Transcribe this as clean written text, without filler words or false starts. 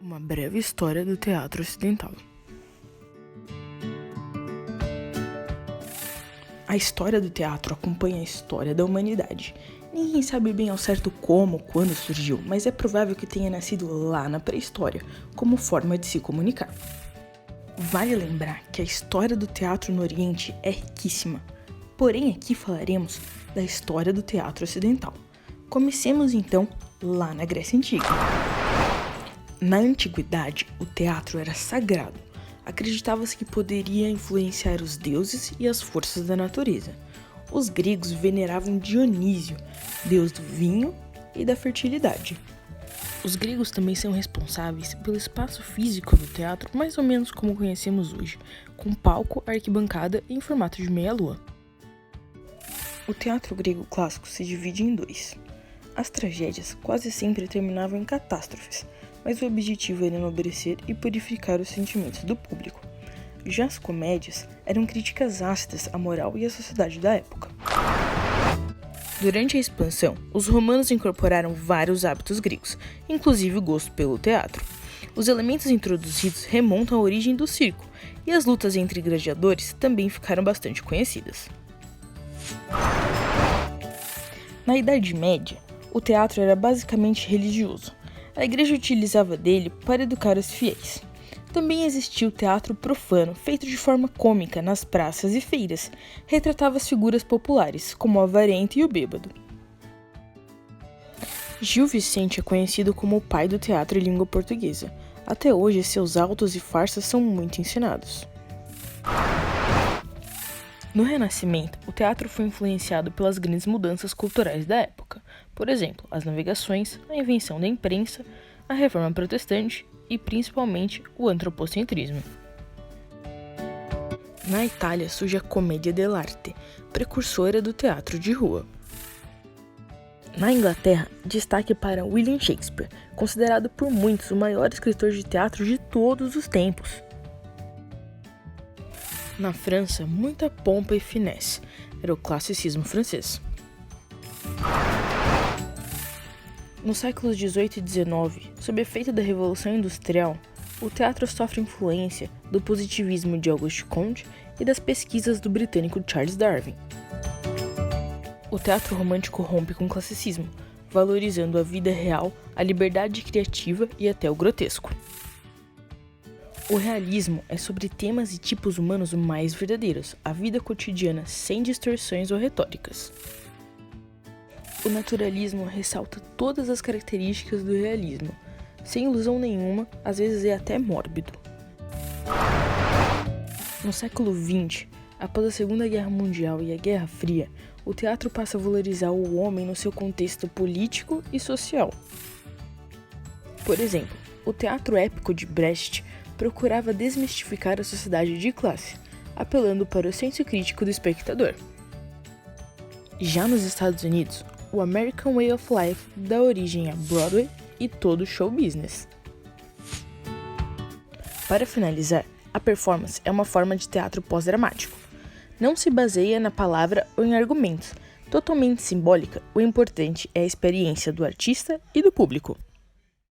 Uma breve história do teatro ocidental. A história do teatro acompanha a história da humanidade. Ninguém sabe bem ao certo como ou quando surgiu, mas é provável que tenha nascido lá na pré-história, como forma de se comunicar. Vale lembrar que a história do teatro no Oriente é riquíssima, porém aqui falaremos da história do teatro ocidental. Comecemos então lá na Grécia Antiga. Na antiguidade, o teatro era sagrado. Acreditava-se que poderia influenciar os deuses e as forças da natureza. Os gregos veneravam Dionísio, deus do vinho e da fertilidade. Os gregos também são responsáveis pelo espaço físico do teatro, mais ou menos como conhecemos hoje, com palco, arquibancada e em formato de meia-lua. O teatro grego clássico se divide em dois. As tragédias quase sempre terminavam em catástrofes, mas o objetivo era enobrecer e purificar os sentimentos do público. Já as comédias eram críticas ácidas à moral e à sociedade da época. Durante a expansão, os romanos incorporaram vários hábitos gregos, inclusive o gosto pelo teatro. Os elementos introduzidos remontam à origem do circo, e as lutas entre gladiadores também ficaram bastante conhecidas. Na Idade Média, o teatro era basicamente religioso. A igreja utilizava dele para educar os fiéis. Também existia o teatro profano, feito de forma cômica nas praças e feiras. Retratava as figuras populares, como o avarento e o bêbado. Gil Vicente é conhecido como o pai do teatro em língua portuguesa. Até hoje, seus autos e farsas são muito ensinados. No Renascimento, o teatro foi influenciado pelas grandes mudanças culturais da época. Por exemplo, as navegações, a invenção da imprensa, a reforma protestante e, principalmente, o antropocentrismo. Na Itália surge a Commedia dell'arte, precursora do teatro de rua. Na Inglaterra, destaque para William Shakespeare, considerado por muitos o maior escritor de teatro de todos os tempos. Na França, muita pompa e finesse, era o classicismo francês. Nos séculos XVIII e XIX, sob efeito da Revolução Industrial, o teatro sofre influência do positivismo de Auguste Comte e das pesquisas do britânico Charles Darwin. O teatro romântico rompe com o classicismo, valorizando a vida real, a liberdade criativa e até o grotesco. O realismo é sobre temas e tipos humanos mais verdadeiros, a vida cotidiana sem distorções ou retóricas. O naturalismo ressalta todas as características do realismo, sem ilusão nenhuma, às vezes é até mórbido. No século XX, após a Segunda Guerra Mundial e a Guerra Fria, o teatro passa a valorizar o homem no seu contexto político e social. Por exemplo, o teatro épico de Brecht procurava desmistificar a sociedade de classe, apelando para o senso crítico do espectador. Já nos Estados Unidos, o American Way of Life dá origem a Broadway e todo o show business. Para finalizar, a performance é uma forma de teatro pós-dramático. Não se baseia na palavra ou em argumentos. Totalmente simbólica, o importante é a experiência do artista e do público.